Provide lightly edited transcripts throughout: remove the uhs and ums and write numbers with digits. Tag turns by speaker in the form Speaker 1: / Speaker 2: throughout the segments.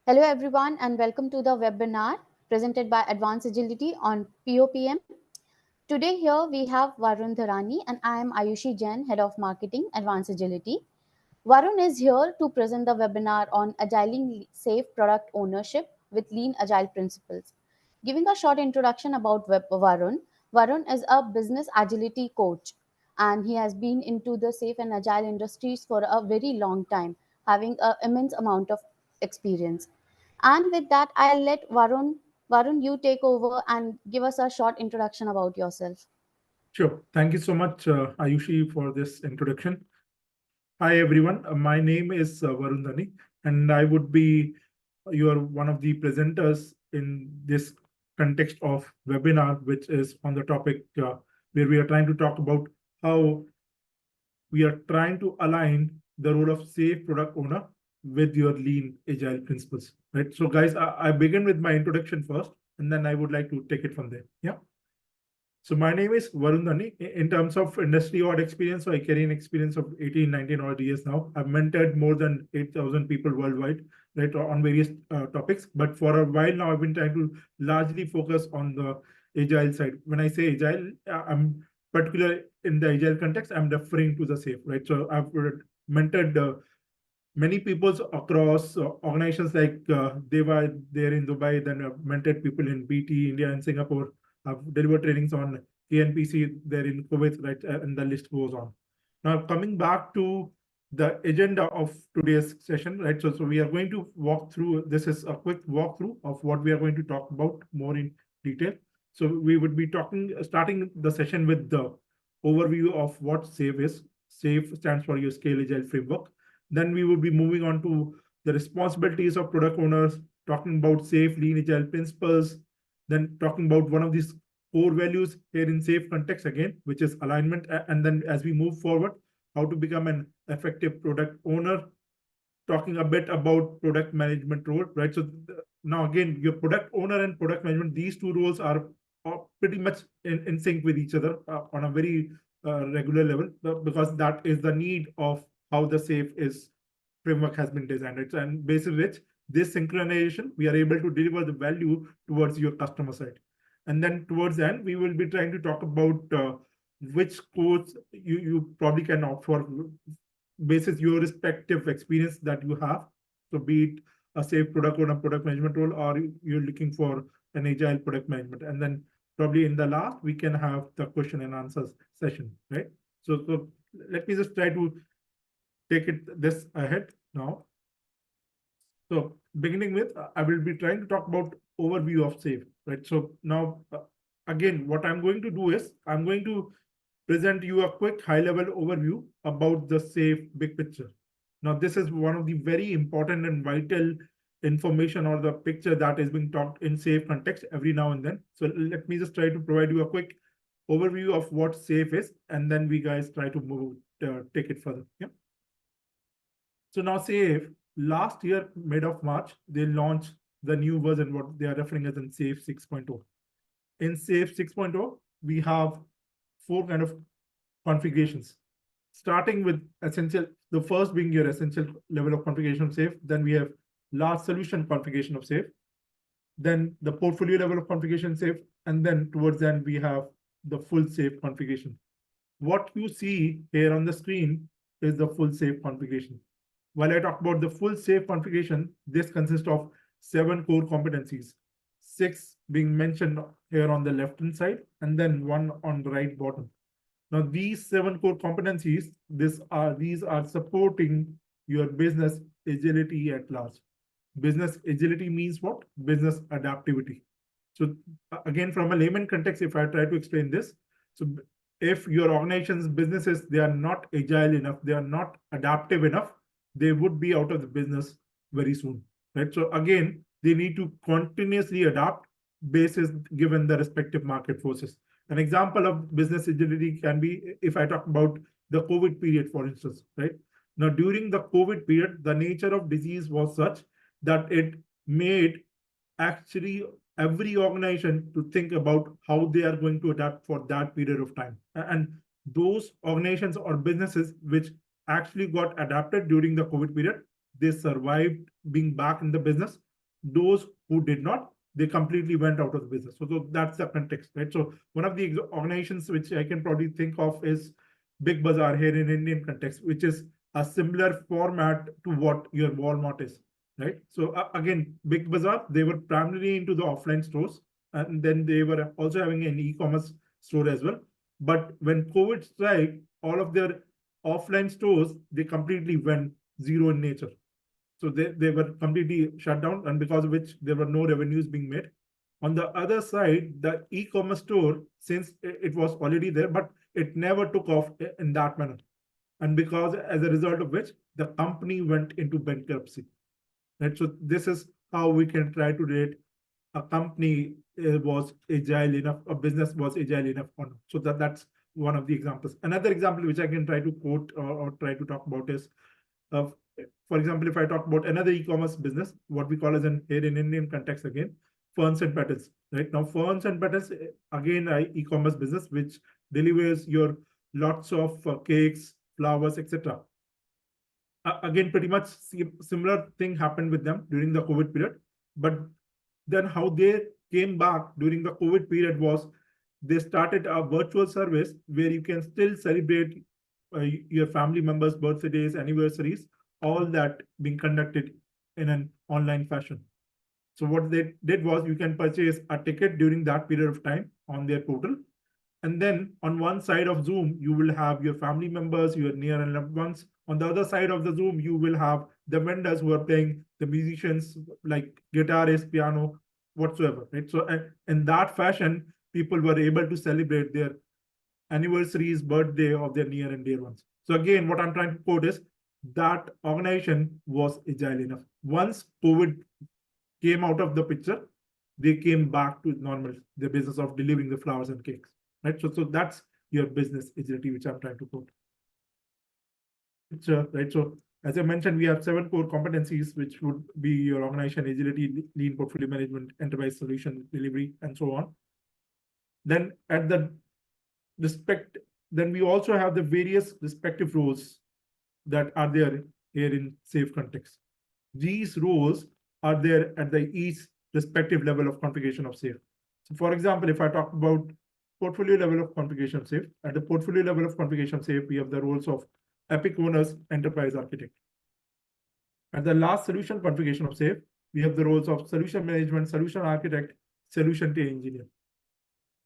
Speaker 1: Hello, everyone, and welcome to the webinar presented by Advanced Agility on POPM. Today, here we have Varun Dharni, and I am Ayushi Jain, Head of Marketing, Advanced Agility. Varun is here to present the webinar on Agiling Safe Product Ownership with Lean-Agile Principles. Giving a short introduction about Varun, Varun is a business agility coach, and he has been into the safe and agile industries for a very long time, having an immense amount of experience. And with that, I'll let Varun, you take over and give us a short introduction about yourself.
Speaker 2: Sure. Thank you so much, Ayushi, for this introduction. Hi, everyone. My name is Varun Dharni, and I would be one of the presenters in this context of webinar, which is on the topic where we are trying to talk about how we are trying to align the role of safe product owner with your lean agile principles. Right. So, guys, I begin with my introduction first, and then I would like to take it from there. Yeah. So my name is Varun Dharni. In terms of industry odd experience, so I carry an experience of 18, 19 odd years now. I've mentored more than 8,000 people worldwide, right, on various topics. But for a while now, I've been trying to largely focus on the agile side. When I say agile, I'm particular in the agile context, I'm referring to the safe, right? So I've mentored many people across organizations like they were there in Dubai, then I've mentored people in BT, India, and Singapore. I've delivered trainings on KNPC there in Kuwait, right, and the list goes on. Now, coming back to the agenda of today's session, right? So we are going to walk through. This is a quick walkthrough of what we are going to talk about more in detail. So we would be starting the session with the overview of what SAFE is. SAFE stands for your Scale Agile Framework. Then we will be moving on to the responsibilities of product owners, talking about safe, lean, agile principles, then talking about one of these core values here in safe context again, which is alignment. And then as we move forward, how to become an effective product owner, talking a bit about product management role, right? So now again, your product owner and product management, these two roles are pretty much in sync with each other on a very regular level, because that is the need of how the safe is framework has been designed. Right? And based on which this synchronization, we are able to deliver the value towards your customer side. And then towards the end, we will be trying to talk about which course you probably can opt for basis your respective experience that you have. So be it a safe product or a product management role, or you're looking for an agile product management. And then probably in the last, we can have the question and answers session, right? So let me just try to take it this ahead now. So beginning with, I will be trying to talk about overview of SAFE, right? So now, again, what I'm going to do is I'm going to present you a quick high-level overview about the SAFE big picture. Now, this is one of the very important and vital information or the picture that is being talked in SAFE context every now and then. So let me just try to provide you a quick overview of what SAFE is, and then we guys try to move take it further. Yeah. So now SAFE, last year, mid of March, they launched the new version, what they are referring as in SAFE 6.0. In SAFE 6.0, we have four kind of configurations, starting with essential, the first being your essential level of configuration of SAFE. Then we have large solution configuration of SAFE. Then the portfolio level of configuration SAFE. And then towards the end, we have the full SAFE configuration. What you see here on the screen is the full SAFE configuration. While I talk about the full SAFE configuration, this consists of 7 core competencies, 6 being mentioned here on the left-hand side, and then 1 on the right bottom. Now, these 7 core competencies, these are supporting your business agility at large. Business agility means what? Business adaptivity. So again, from a layman context, if I try to explain this, so if your organization's businesses, they are not agile enough, they are not adaptive enough, they would be out of the business very soon, right? So again, they need to continuously adapt basis given the respective market forces. An example of business agility can be, if I talk about the COVID period, for instance, right? Now, during the COVID period, the nature of disease was such that it made actually every organization to think about how they are going to adapt for that period of time. And those organizations or businesses which actually got adapted during the COVID period, they survived being back in the business those who did not, they completely went out of the business. So that's the context, right? So one of the organizations which I can probably think of is Big Bazaar here in Indian context, which is a similar format to what your Walmart is, right? So again, Big Bazaar, they were primarily into the offline stores, and then they were also having an e-commerce store as well. But when COVID struck, all of their offline stores, they completely went zero in nature. So they were completely shut down, and because of which there were no revenues being made. On the other side, the e-commerce store, since it was already there, but it never took off in that manner. And because as a result of which the company went into bankruptcy. Right. So this is how we can try to rate a company was agile enough, a business was agile enough or not. So that's one of the examples. Another example which I can try to quote or try to talk about is, uh, for example, if I talk about another e-commerce business, what we call as in here in Indian context again, Ferns and Petals. Right now, Ferns and Petals again, a e-commerce business which delivers your lots of cakes, flowers, etc. Again, pretty much similar thing happened with them during the COVID period. But then how they came back during the COVID period was they started a virtual service where you can still celebrate your family members' birthdays, anniversaries, all that being conducted in an online fashion. So what they did was you can purchase a ticket during that period of time on their portal. And then on one side of Zoom, you will have your family members, your near and loved ones. On the other side of the Zoom, you will have the vendors who are playing, the musicians like guitarist, piano, whatsoever. Right. So in that fashion, people were able to celebrate their anniversaries, birthday of their near and dear ones. So again, what I'm trying to quote is that organization was agile enough. Once COVID came out of the picture, they came back to normal, the business of delivering the flowers and cakes. Right. So that's your business agility, which I'm trying to quote. Right. So as I mentioned, we have 7 core competencies, which would be your organization agility, lean portfolio management, enterprise solution delivery, and so on. Then at the respect, then we also have the various respective roles that are there here in safe context. These roles are there at the each respective level of configuration of safe. So for example, if I talk about portfolio level of configuration of safe, at the portfolio level of configuration of safe, we have the roles of epic owners, enterprise architect. At the last solution configuration of safe, we have the roles of solution management, solution architect, solution engineer.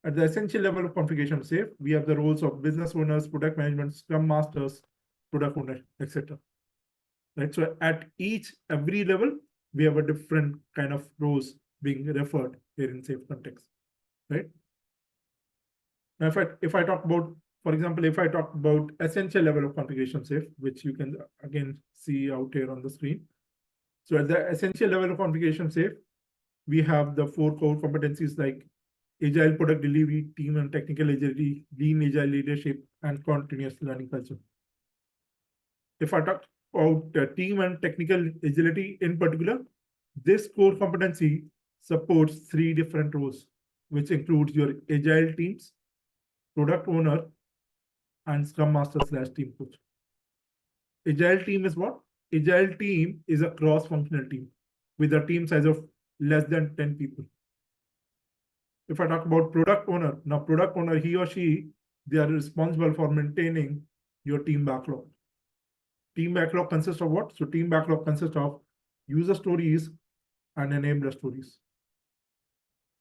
Speaker 2: At the essential level of configuration of safe, we have the roles of business owners, product management, scrum masters, product owner, etc. Right. So at every level, we have a different kind of roles being referred here in safe context. Right. Now, if I talk about, for example, if I talk about essential level of configuration safe, which you can again see out here on the screen. So at the essential level of configuration safe, we have the 4 core competencies like agile product delivery, team and technical agility, lean agile leadership, and continuous learning culture. If I talk about team and technical agility in particular, this core competency supports 3 different roles, which includes your agile teams, product owner, and scrum master / team coach. Agile team is what? Agile team is a cross-functional team with a team size of less than 10 people. If I talk about product owner, now product owner, he or she, they are responsible for maintaining your team backlog. Team backlog consists of what? So team backlog consists of user stories and enabler stories.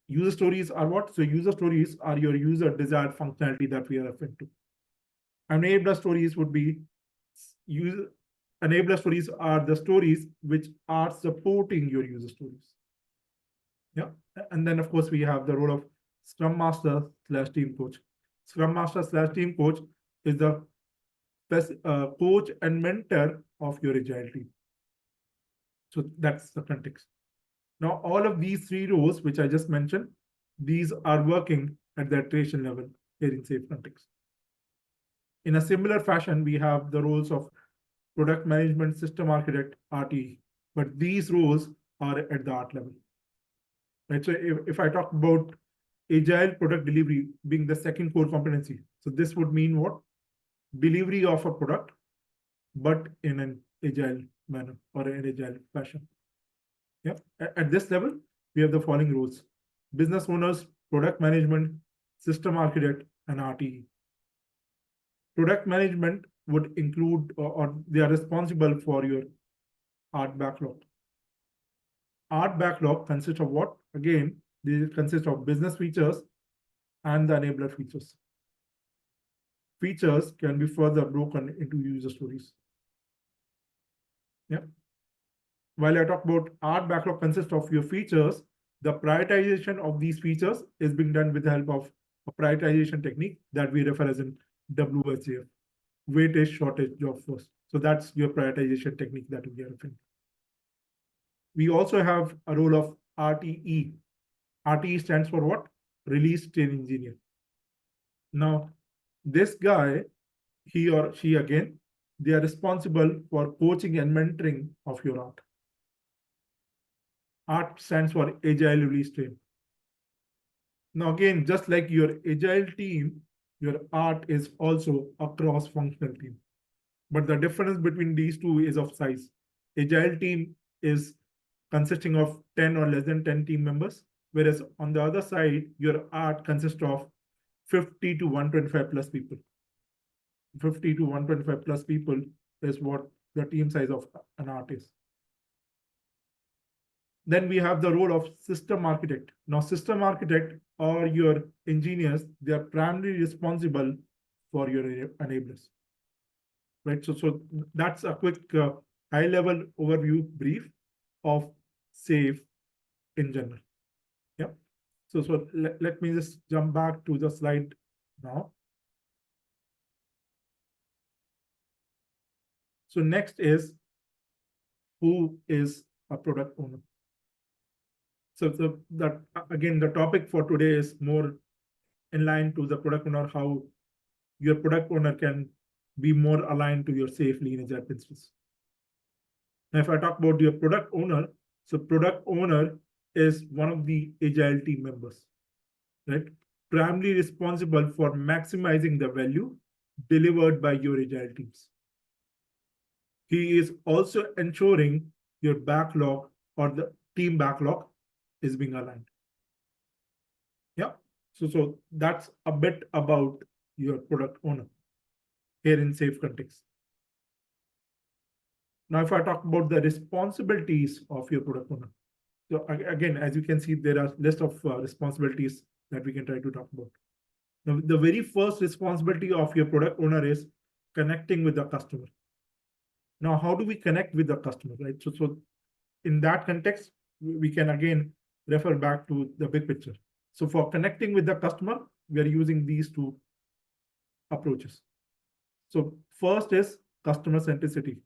Speaker 2: User stories are what? So user stories are your user desired functionality that we are referring to. Enabler stories would be user enabler stories are the stories which are supporting your user stories. Yeah. And then of course we have the role of Scrum Master / team coach. Scrum Master / team coach is the coach and mentor of your agile team. So that's the context. Now, all of these 3 roles, which I just mentioned, these are working at the iteration level here in safe context. In a similar fashion, we have the roles of product management, system architect, RTE, but these roles are at the art level. Right. So if I talk about agile product delivery being the 2nd core competency, so this would mean what? Delivery of a product, but in an agile manner or an agile fashion. Yeah. At this level, we have the following roles: business owners, product management, system architect, and RTE. Product management would include, or they are responsible for your art backlog. Art backlog consists of what? Again, they consist of business features and the enabler features. Features can be further broken into user stories. Yeah. While I talk about art backlog consists of your features, the prioritization of these features is being done with the help of a prioritization technique that we refer as in WSJF, weightage, shortage, job first. So that's your prioritization technique that we are referring. We also have a role of RTE. RTE stands for what? Release train engineer. Now, this guy, he or she again, they are responsible for coaching and mentoring of your art. Art stands for Agile Release Train. Now, again, just like your Agile team, your art is also a cross-functional team. But the difference between these two is of size. Agile team is consisting of 10 or less than 10 team members, whereas on the other side, your art consists of 50 to 125 plus people. 50 to 125 plus people is what the team size of an art is. Then we have the role of system architect. Now, system architect or your engineers, they are primarily responsible for your enablers. Right. So that's a quick high level overview brief of SAFe in general. Yeah. So let me just jump back to the slide now. So next is, who is a product owner? So that again, the topic for today is more in line to the product owner, how your product owner can be more aligned to your SAFe Lean-Agile principles. Now, if I talk about your product owner, so product owner is one of the Agile team members, right? Primarily responsible for maximizing the value delivered by your Agile teams. He is also ensuring your backlog or the team backlog is being aligned. Yeah. So that's a bit about your product owner here in SAFe context. Now, if I talk about the responsibilities of your product owner, so again, as you can see, there are list of responsibilities that we can try to talk about. Now, the very first responsibility of your product owner is connecting with the customer. Now, how do we connect with the customer, right? So in that context, we can again refer back to the big picture. So for connecting with the customer, we are using these two approaches. So first is customer centricity.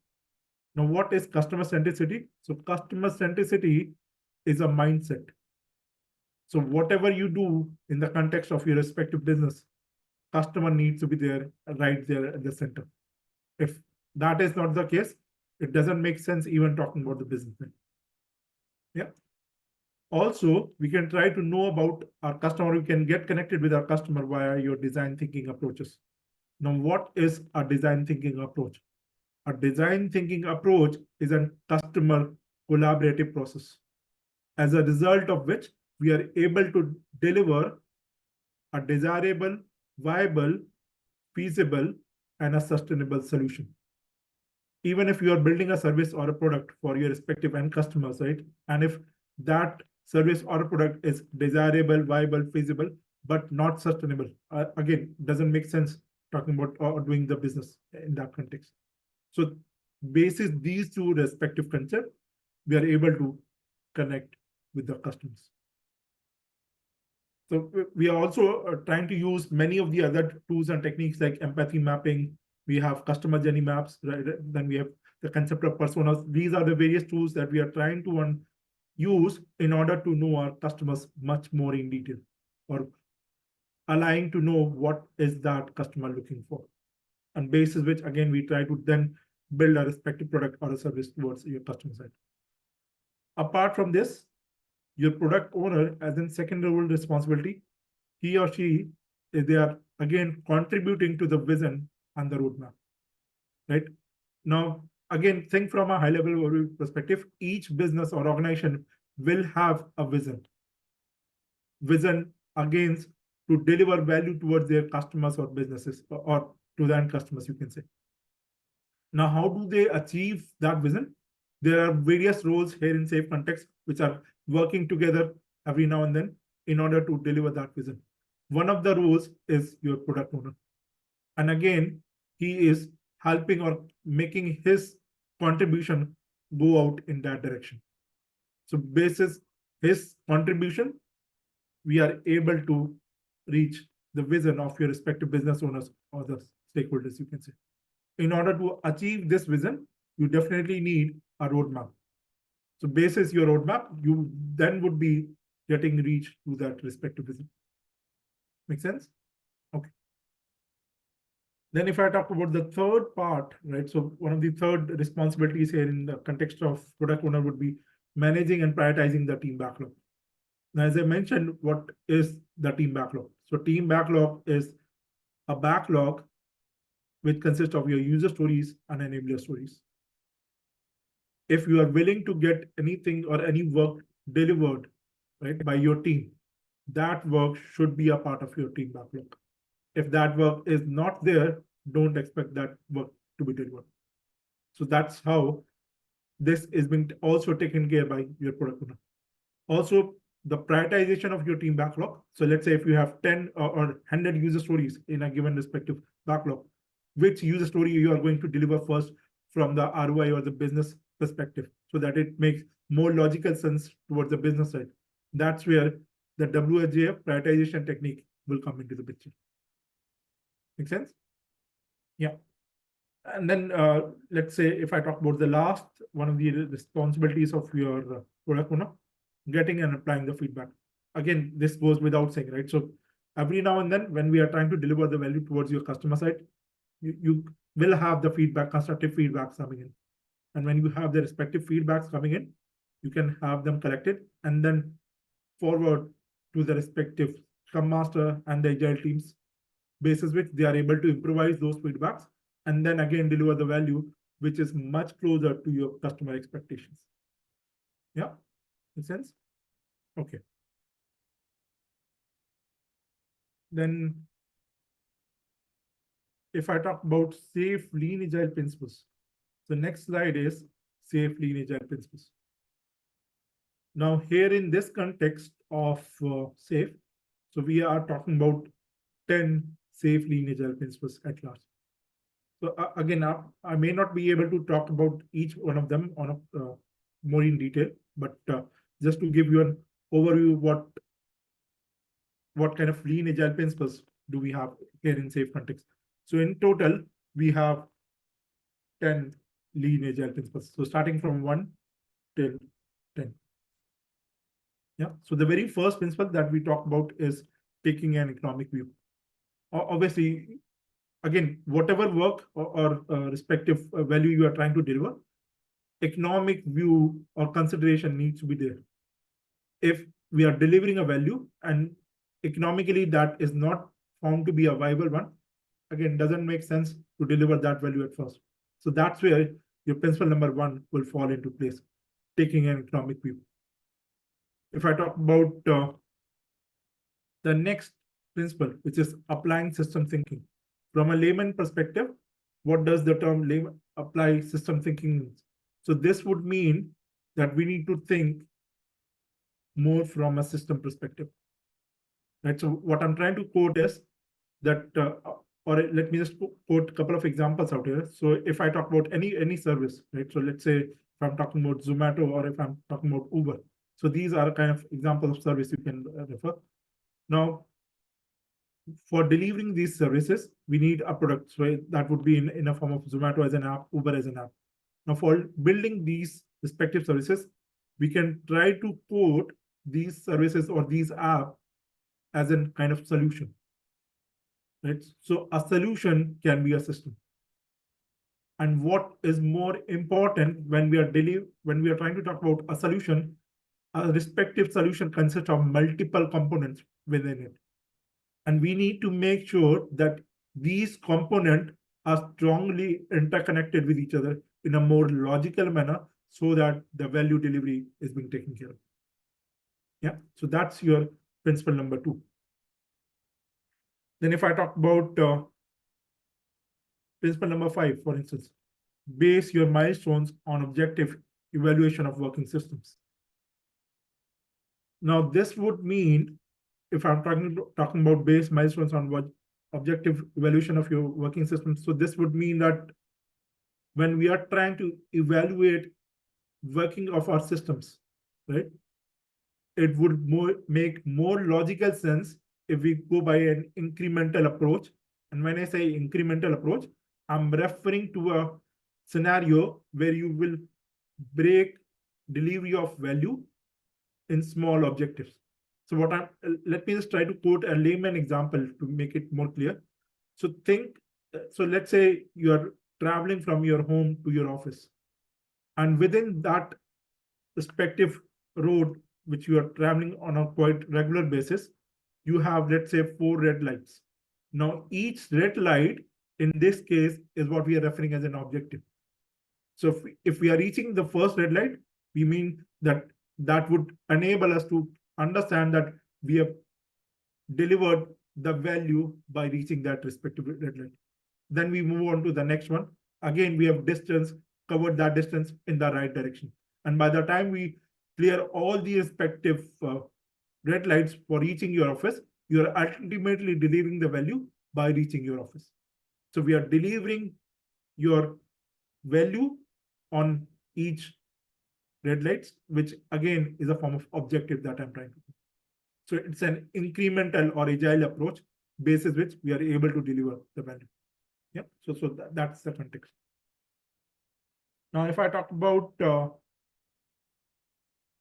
Speaker 2: Now, what is customer centricity? So customer centricity is a mindset. So whatever you do in the context of your respective business, customer needs to be there, right there at the center. If that is not the case, it doesn't make sense even talking about the business. Yeah. Also, we can try to know about our customer. We can get connected with our customer via your design thinking approaches. Now, what is a design thinking approach? A design thinking approach is a customer collaborative process, as a result of which we are able to deliver a desirable, viable, feasible, and a sustainable solution. Even if you are building a service or a product for your respective end customers, right? And if that service or a product is desirable, viable, feasible, but not sustainable, again, doesn't make sense talking about or doing the business in that context. So, basis these two respective concepts, we are able to connect with the customers. So we are also trying to use many of the other tools and techniques like empathy mapping. We have customer journey maps, right? Then we have the concept of personas. These are the various tools that we are trying to use in order to know our customers much more in detail, or align to know what is that customer looking for. And basis which, again, we try to then build a respective product or a service towards your customer side. Apart from this, your product owner, as in second role responsibility, he or she, they are again contributing to the vision and the roadmap, right? Now, again, think from a high level overview perspective, each business or organization will have a vision against to deliver value towards their customers or businesses or to the end customers, you can say. Now, how do they achieve that vision? There are various roles here in safe context which are working together every now and then in order to deliver that vision. One of the roles is your product owner. And again, he is helping or making his contribution go out in that direction. So, basis his contribution, we are able to reach the vision of your respective business owners or the stakeholders, you can say. In order to achieve this vision, you definitely need a roadmap. So, basis your roadmap, you then would be getting reach to that respective vision. Make sense? Okay. Then if I talk about the third part, right? So one of the third responsibilities here in the context of product owner would be managing and prioritizing the team backlog. Now, as I mentioned, what is the team backlog? So team backlog is a backlog which consists of your user stories and enabler stories. If you are willing to get anything or any work delivered, right, by your team, that work should be a part of your team backlog. If that work is not there, don't expect that work to be delivered. So that's how this is being also taken care by your product owner. Also, the prioritization of your team backlog. So let's say if you have 10 or 100 user stories in a given respective backlog, which user story you are going to deliver first from the ROI or the business perspective, so that it makes more logical sense towards the business side. That's where the WHJF prioritization technique will come into the picture. Make sense? Yeah. And then let's say if I talk about the last one of the responsibilities of your product owner, getting and applying the feedback. Again, this goes without saying, right? So every now and then when we are trying to deliver the value towards your customer side, you will have the feedback, constructive feedbacks coming in. And when you have the respective feedbacks coming in, you can have them collected and then forward to the respective Scrum Master and the Agile teams, basis which they are able to improvise those feedbacks and then again deliver the value which is much closer to your customer expectations. Yeah, makes sense? Okay. Then if I talk about safe lean agile principles, the next slide is safe lean agile principles. Now here in this context of safe, so we are talking about 10 safe lean agile principles at large. So again, I may not be able to talk about each one of them on a more in detail, but just to give you an overview, what kind of lean agile principles do we have here in safe context? So in total, we have 10 lean agile principles. So starting from 1 till 10. Yeah. So the very first principle that we talk about is taking an economic view. Obviously, again, whatever work or respective value you are trying to deliver, economic view or consideration needs to be there. If we are delivering a value and economically that is not found to be a viable one, again, doesn't make sense to deliver that value at first. So that's where your principle number 1 will fall into place, taking an economic view. If I talk about the next principle, which is applying system thinking. From a layman perspective, what does the term apply system thinking mean? So this would mean that we need to think more from a system perspective. Right. So what I'm trying to quote is that, or let me just quote a couple of examples out here. So if I talk about any service, right? So let's say if I'm talking about Zomato or if I'm talking about Uber. So these are kind of examples of service you can refer. Now, for delivering these services, we need a product. So that would be in a form of Zomato as an app, Uber as an app. Now, for building these respective services, we can try to quote these services or these apps as a kind of solution. Right? So a solution can be a system. And what is more important when we are trying to talk about a solution, a respective solution consists of multiple components within it. And we need to make sure that these components are strongly interconnected with each other in a more logical manner so that the value delivery is being taken care of. Yeah, so that's your principle number 2. Then if I talk about principle number 5, for instance, base your milestones on objective evaluation of working systems. Now, this would mean, if I'm talking about base milestones on what objective evaluation of your working systems, so this would mean that when we are trying to evaluate working of our systems, right, it would make more logical sense if we go by an incremental approach. And when I say incremental approach, I'm referring to a scenario where you will break delivery of value in small objectives. So let me just try to quote a layman example to make it more clear. So let's say you are traveling from your home to your office, and within that respective road which you are traveling on a quite regular basis, you have, let's say, 4 red lights. Now, each red light in this case is what we are referring as an objective. So if we are reaching the first red light, we mean that that would enable us to understand that we have delivered the value by reaching that respective red light. Then we move on to the next one. Again, we have covered that distance in the right direction. And by the time we clear all the respective red lights for reaching your office, you are ultimately delivering the value by reaching your office. So we are delivering your value on each red lights, which again is a form of objective that I'm trying to do. So it's an incremental or agile approach basis which we are able to deliver the value. Yeah, so that's the context. Now, if I talk about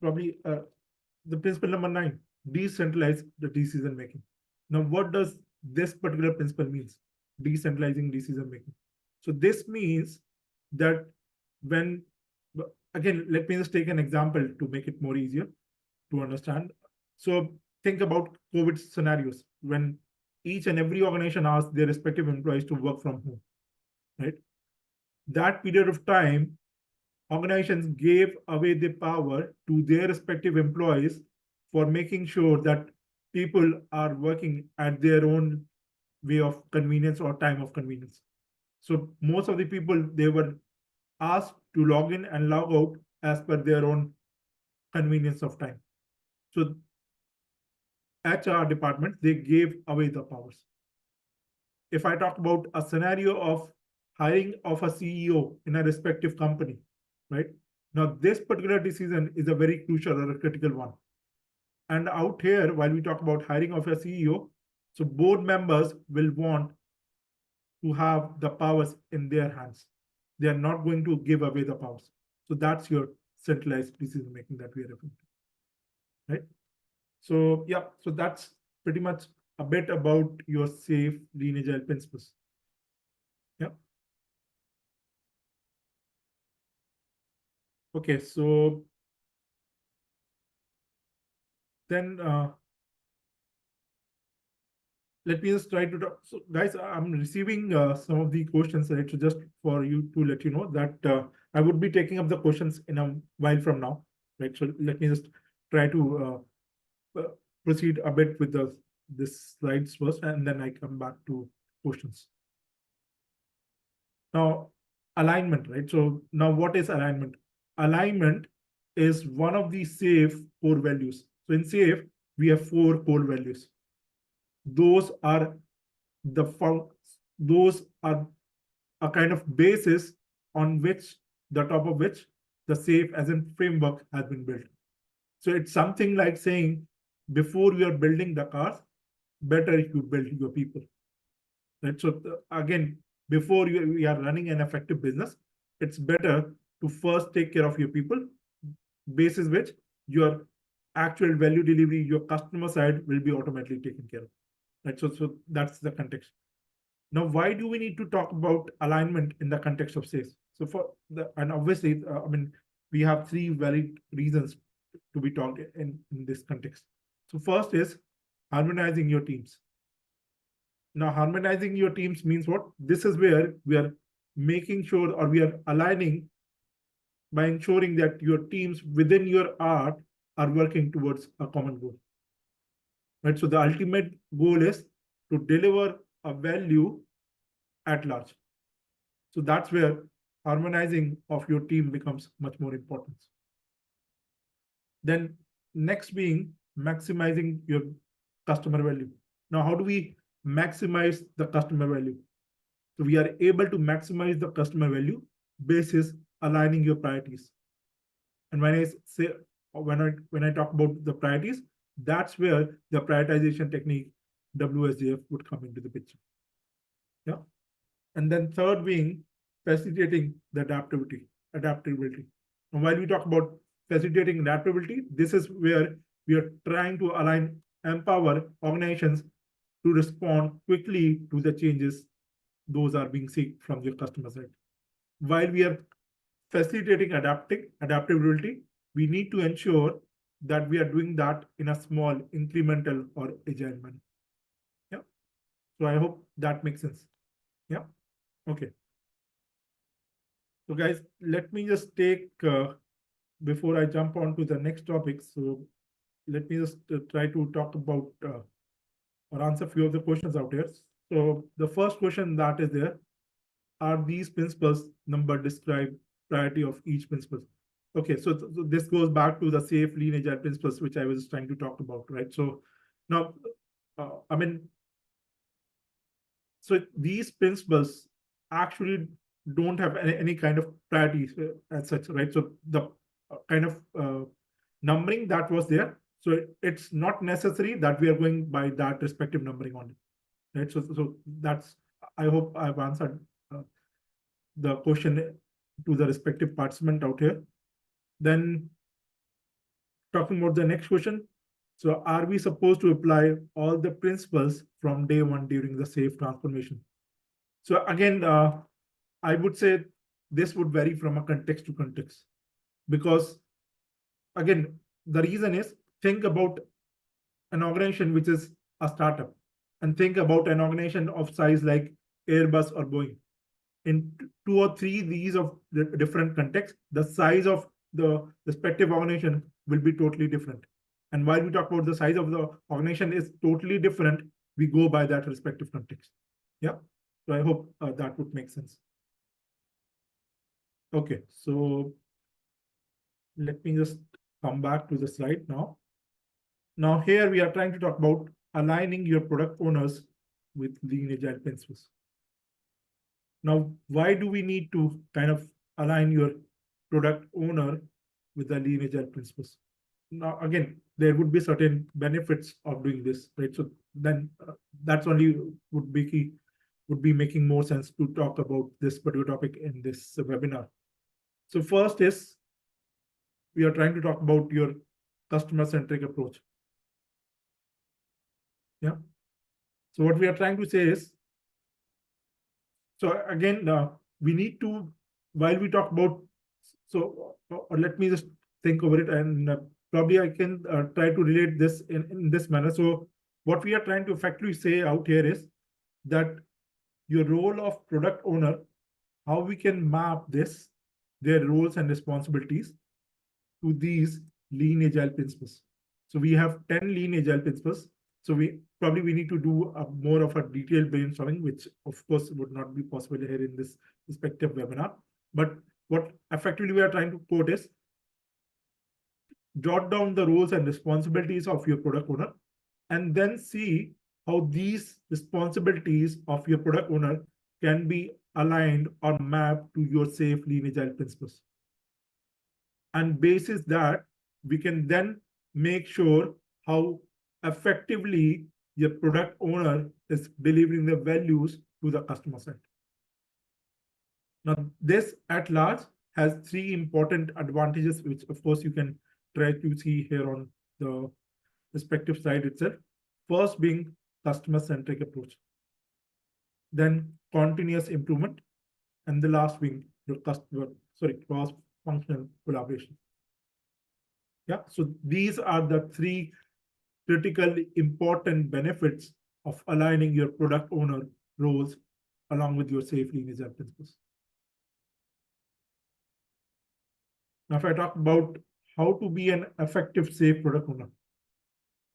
Speaker 2: probably the principle number 9, decentralize the decision making. Now, what does this particular principle means? Decentralizing decision making. So this means that when, again, let me just take an example to make it more easier to understand. So think about COVID scenarios when each and every organization asked their respective employees to work from home, right? That period of time, organizations gave away the power to their respective employees for making sure that people are working at their own way of convenience or time of convenience. So most of the people, they were asked to log in and log out as per their own convenience of time. So HR departments, they gave away the powers. If I talk about a scenario of hiring of a CEO in a respective company, right? Now, this particular decision is a very crucial or a critical one. And out here, while we talk about hiring of a CEO, so board members will want to have the powers in their hands. They are not going to give away the powers. So that's your centralized decision making that we are referring to, right? So yeah, so that's pretty much a bit about your safe lean agile principles. Yeah. Okay, so then let me just try to talk. So guys, I'm receiving some of the questions, right? So just for you to let you know that I would be taking up the questions in a while from now, right? So let me just try to proceed a bit with this slides first, and then I come back to questions. Now, alignment, right? So now what is alignment? Alignment is one of the SAFe core values. So in SAFe, we have 4 core values. Those are the those are a kind of basis on which the top of which the SAFe as a framework has been built. So it's something like saying before you are building the cars, better if you build your people. Right. So again, before you are running an effective business, it's better to first take care of your people, basis which your actual value delivery, your customer side will be automatically taken care of. Right. So that's the context. Now, why do we need to talk about alignment in the context of sales? So and obviously, I mean, we have 3 valid reasons to be talked in this context. So first is harmonizing your teams. Now, harmonizing your teams means what? This is where we are making sure, or we are aligning by ensuring that your teams within your art are working towards a common goal. Right? So the ultimate goal is to deliver a value at large. So that's where harmonizing of your team becomes much more important. Then next being maximizing your customer value. Now, how do we maximize the customer value? So we are able to maximize the customer value basis aligning your priorities. And when I say when I talk about the priorities, that's where the prioritization technique WSDF would come into the picture. Yeah. And then third being facilitating the adaptability. And while we talk about facilitating adaptability, this is where we are trying to align, empower organizations to respond quickly to the changes those are being seen from your customer side. While we are facilitating adaptability, we need to ensure that we are doing that in a small, incremental, or agile manner. Yeah. So I hope that makes sense. Yeah. Okay. So guys, let me just take before I jump on to the next topic. So let me just try to talk about or answer a few of the questions out here. So the first question that is there, are these principles number describe priority of each principle? Okay, so this goes back to the safe lean agile principles, which I was trying to talk about, right? So now, I mean, so these principles actually don't have any kind of priorities as such, right? So the kind of numbering that was there, so it's not necessary that we are going by that respective numbering only, right? So that's, I hope I've answered the question to the respective participant out here. Then talking about the next question. So are we supposed to apply all the principles from day one during the safe transformation? So again, I would say this would vary from a context to context, because again, the reason is, think about an organization which is a startup, and think about an organization of size like Airbus or Boeing. In two or three these of the different contexts, the size of the respective organization will be totally different. And while we talk about the size of the organization is totally different, we go by that respective context. Yeah. So I hope that would make sense. Okay, so let me just come back to the slide now. Now here we are trying to talk about aligning your product owners with Lean Agile principles. Now, why do we need to kind of align your product owner with the Lean Agile principles? Now, again, there would be certain benefits of doing this, right? So then that's only would be making more sense to talk about this particular topic in this webinar. So first is, we are trying to talk about your customer-centric approach. Yeah. So what we are trying to say is, so again, we need to, while we talk about, so let me just think over it, and probably I can try to relate this in this manner. So what we are trying to effectively say out here is that your role of product owner, how we can map this, their roles and responsibilities to these Lean Agile principles. So we have 10 Lean Agile principles. So we need to do a more of a detailed brainstorming, which of course would not be possible here in this respective webinar. But what effectively we are trying to quote is, jot down the roles and responsibilities of your product owner, and then see how these responsibilities of your product owner can be aligned or mapped to your safe Lean Agile principles. And basis that, we can then make sure how effectively your product owner is delivering the values to the customer side. Now, this at large has three important advantages, which of course you can try to see here on the respective slide itself. First being customer-centric approach, then continuous improvement, and the last being your cross-functional collaboration. Yeah, so these are the three critical important benefits of aligning your product owner roles along with your safe Lean Agile principles. Now, if I talk about how to be an effective, safe product owner,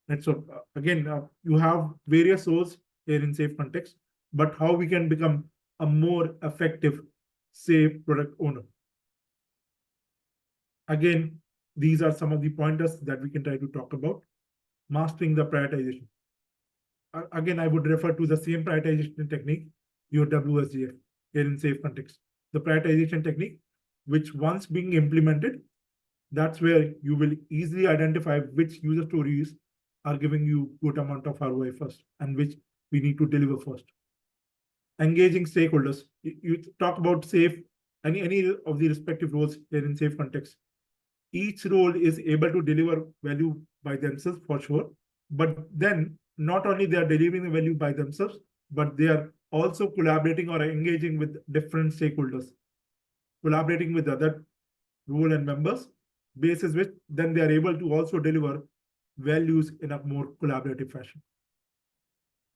Speaker 2: right? So again, you have various roles here in safe context, but how we can become a more effective, safe product owner. Again, these are some of the pointers that we can try to talk about. Mastering the prioritization. Again, I would refer to the same prioritization technique, your WSGF, here in safe context. The prioritization technique, which once being implemented, that's where you will easily identify which user stories are giving you good amount of ROI first and which we need to deliver first. Engaging stakeholders. You talk about safe, any of the respective roles here in safe context. Each role is able to deliver value by themselves for sure, but then not only they are delivering the value by themselves, but they are also collaborating or engaging with different stakeholders, collaborating with other role and members, basis which then they are able to also deliver values in a more collaborative fashion.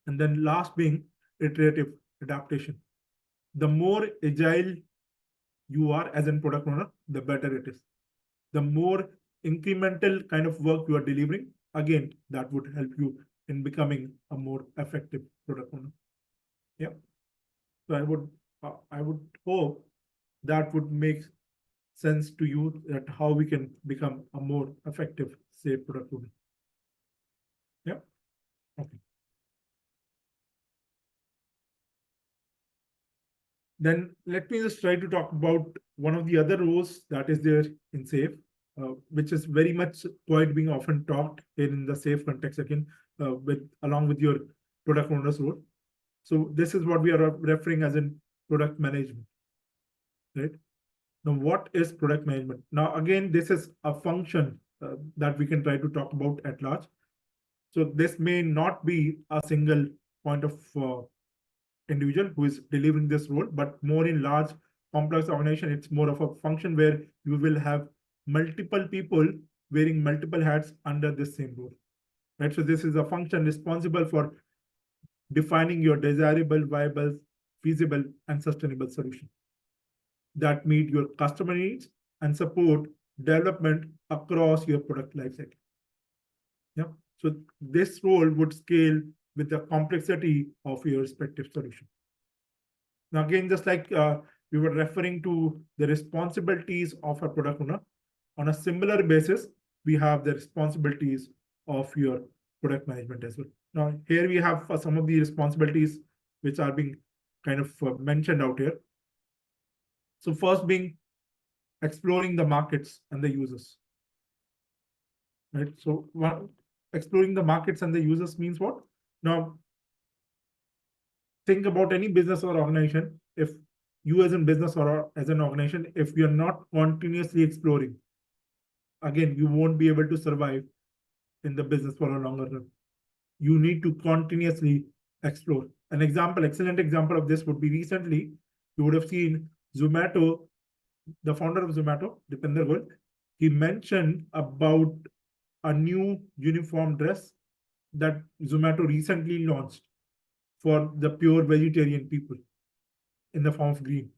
Speaker 2: And then last being iterative adaptation. The more agile you are as a product owner, the better it is. The more incremental kind of work you are delivering, again, that would help you in becoming a more effective product owner. Yeah. So I would hope that would make sense to you that how we can become a more effective, safe product owner. Yeah. Okay. Then let me just try to talk about one of the other roles that is there in safe, which is very much quite being often talked in the safe context again, with along with your product owner's role. So this is what we are referring as in product management, right? Now, what is product management? Now, again, this is a function that we can try to talk about at large. So this may not be a single point of individual who is delivering this role, but more in large complex organization, it's more of a function where you will have multiple people wearing multiple hats under the same role, right? So this is a function responsible for defining your desirable, viable, feasible, and sustainable solution that meet your customer needs and support development across your product lifecycle. Yeah. So this role would scale with the complexity of your respective solution. Now, again, just like we were referring to the responsibilities of a product owner, on a similar basis, we have the responsibilities of your product management as well. Now, here we have some of the responsibilities which are being kind of mentioned out here. So first being exploring the markets and the users, right? So exploring the markets and the users means what? Now, think about any business or organization. If you as a business or as an organization, if you're not continuously exploring, again, you won't be able to survive in the business for a longer run. You need to continuously explore. An example, excellent example of this would be recently, you would have seen Zomato, the founder of Zomato, Dipinder Goyal, he mentioned about a new uniform dress that Zomato recently launched for the pure vegetarian people in the form of green,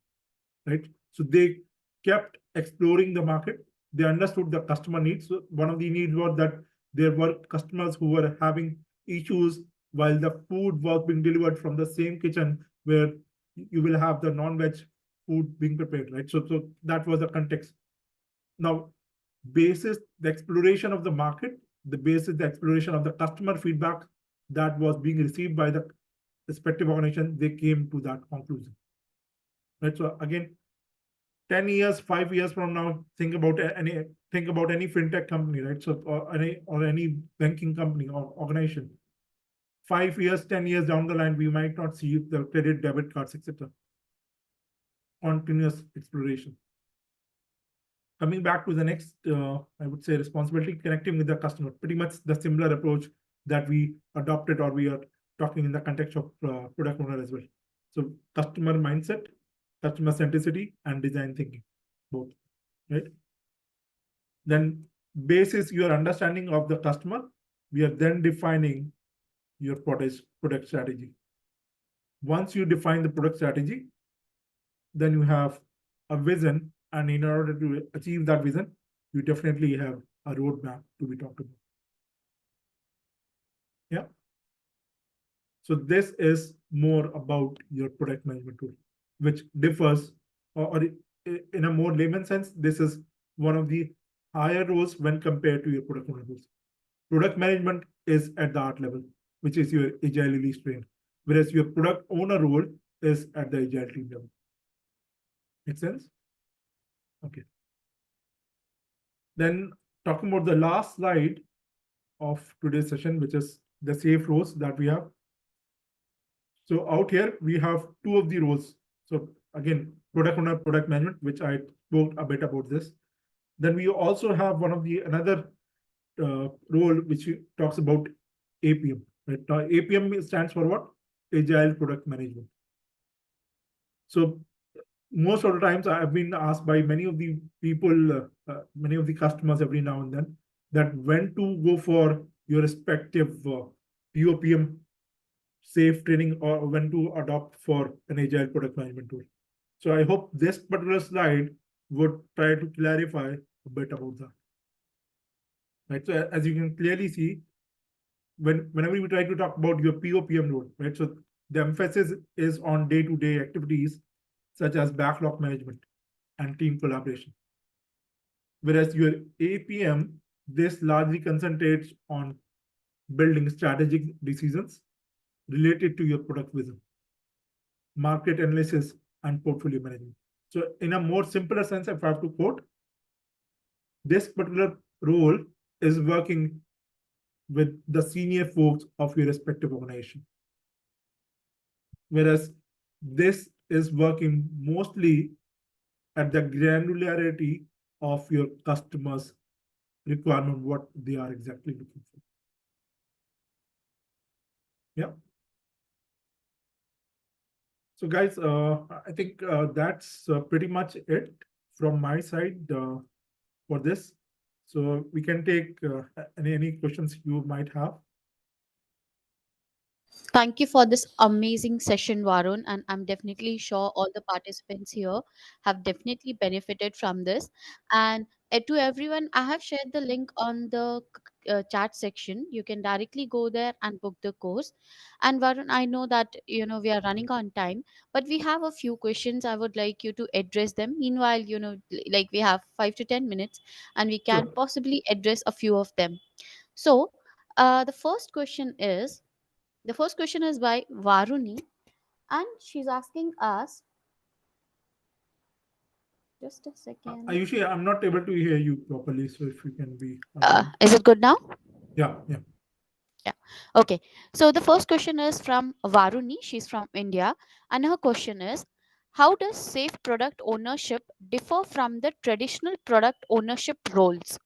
Speaker 2: right? So they kept exploring the market. They understood the customer needs. So one of the needs was that there were customers who were having issues while the food was being delivered from the same kitchen where you will have the non-veg food being prepared, right? So that was the context. Now, basis the exploration of the market, the basis the exploration of the customer feedback that was being received by the respective organization, they came to that conclusion. Right. So again, 10 years, 5 years from now, think about any fintech company, right? So or any banking company or organization. 5 years, 10 years down the line, we might not see the credit, debit cards, etc. Continuous exploration. Coming back to the next, I would say responsibility, connecting with the customer. Pretty much the similar approach that we adopted or we are talking in the context of product owner as well. So customer mindset, customer centricity, and design thinking, both, right? Then basis your understanding of the customer, we are then defining your product strategy. Once you define the product strategy, then you have a vision And in order to achieve that vision, you definitely have a roadmap to be talked about. Yeah. So this is more about your product management tool, which differs, or in a more layman sense, this is one of the higher roles when compared to your product owner roles. Product management is at the art level, which is your agile release train, whereas your product owner role is at the agile team level. Make sense? Okay. Then talking about the last slide of today's session, which is the safe roles that we have. So out here, we have two of the roles. So again, product owner, product management, which I spoke a bit about this. Then we also have one of the another role which talks about APM. Right? Now, APM stands for what? Agile Product Management. So most of the times I've been asked by many of the people, many of the customers every now and then, that when to go for your respective POPM safe training or when to adopt for an agile product management tool. So I hope this particular slide would try to clarify a bit about that. Right. So as you can clearly see, whenever we try to talk about your POPM role, right? So the emphasis is on day-to-day activities such as backlog management and team collaboration. Whereas your APM, this largely concentrates on building strategic decisions related to your product vision, market analysis, and portfolio management. So, in a more simpler sense, if I have to quote, this particular role is working with the senior folks of your respective organization. Whereas this is working mostly at the granularity of your customers' requirement, what they are exactly looking for. Yeah. So, guys, I think that's pretty much it from my side for this. So we can take any questions you might have.
Speaker 1: Thank you for this amazing session, Varun. And I'm definitely sure all the participants here have definitely benefited from this. And to everyone, I have shared the link on the chat section. You can directly go there and book the course. And Varun, I know that we are running on time, but we have a few questions. I would like you to address them. Meanwhile, like we have 5 to 10 minutes, and we can
Speaker 2: Sure.
Speaker 1: possibly address a few of them. So, the first question is by Varuni, and she's asking us. Just a second.
Speaker 2: Ayushi, I'm not able to hear you properly, so if you can be audible.
Speaker 1: Is it good now?
Speaker 2: Yeah, yeah.
Speaker 1: Yeah. Okay. So the first question is from Varuni. She's from India, and her question is, how does safe product ownership differ from the traditional product ownership roles?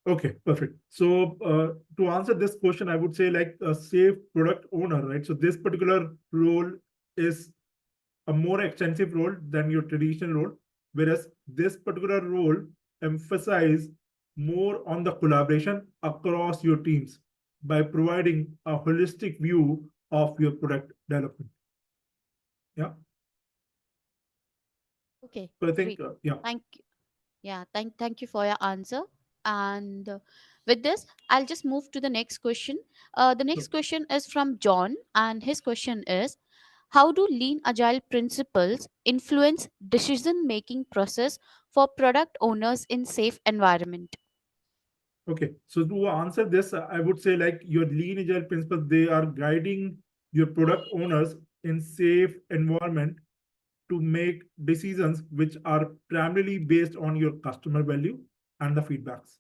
Speaker 2: Okay, perfect. So to answer this question, I would say like a safe product owner, right? So this particular role is a more extensive role than your traditional role, whereas this particular role emphasize more on the collaboration across your teams by providing a holistic view of your product development. Yeah.
Speaker 1: Okay.
Speaker 2: So I think
Speaker 1: Great.
Speaker 2: yeah.
Speaker 1: Thank Yeah, thank you for your answer. And with this, I'll just move to the next question. The
Speaker 2: Sure.
Speaker 1: next question is from John, and his question is, how do lean agile principles influence decision making process for product owners in safe environment?
Speaker 2: Okay. So to answer this, I would say like your lean agile principles, they are guiding your product owners in safe environment to make decisions which are primarily based on your customer value and the feedbacks.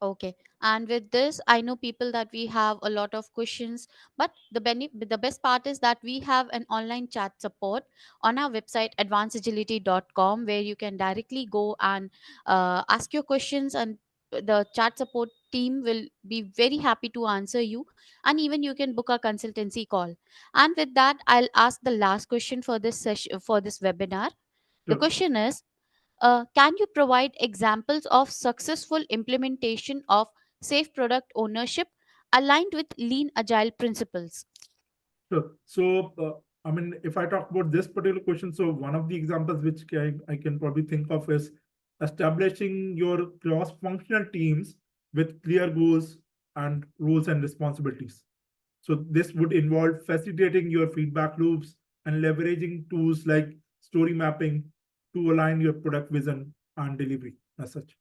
Speaker 1: Okay. And with this, I know people that we have a lot of questions, but the best part is that we have an online chat support on our website advancedagility.com, where you can directly go and ask your questions, and the chat support team will be very happy to answer you, and even you can book a consultancy call. And with that, I'll ask the last question for this session, for this webinar. The
Speaker 2: Sure.
Speaker 1: question is, can you provide examples of successful implementation of safe product ownership aligned with lean agile principles?
Speaker 2: Sure. So I mean, if I talk about this particular question, so one of the examples which I can probably think of is establishing your cross-functional teams with clear goals and roles and responsibilities. So this would involve facilitating your feedback loops and leveraging tools like story mapping to align your product vision and delivery as such.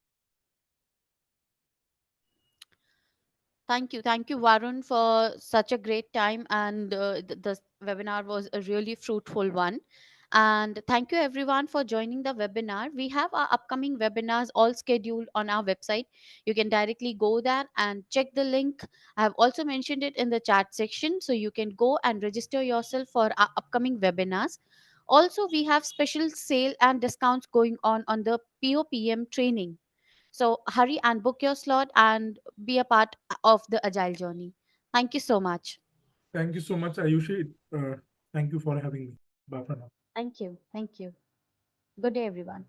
Speaker 1: Thank you, Varun, for such a great time, and the webinar was a really fruitful one. And thank you, everyone, for joining the webinar. We have our upcoming webinars all scheduled on our website. You can directly go there and check the link. I have also mentioned it in the chat section, so you can go and register yourself for our upcoming webinars. Also, we have special sale and discounts going on the POPM training, so hurry and book your slot and be a part of the agile journey. Thank you so much.
Speaker 2: Thank you so much, Ayushi. Thank you for having me. Bye for now.
Speaker 1: Thank you. Thank you. Good day, everyone.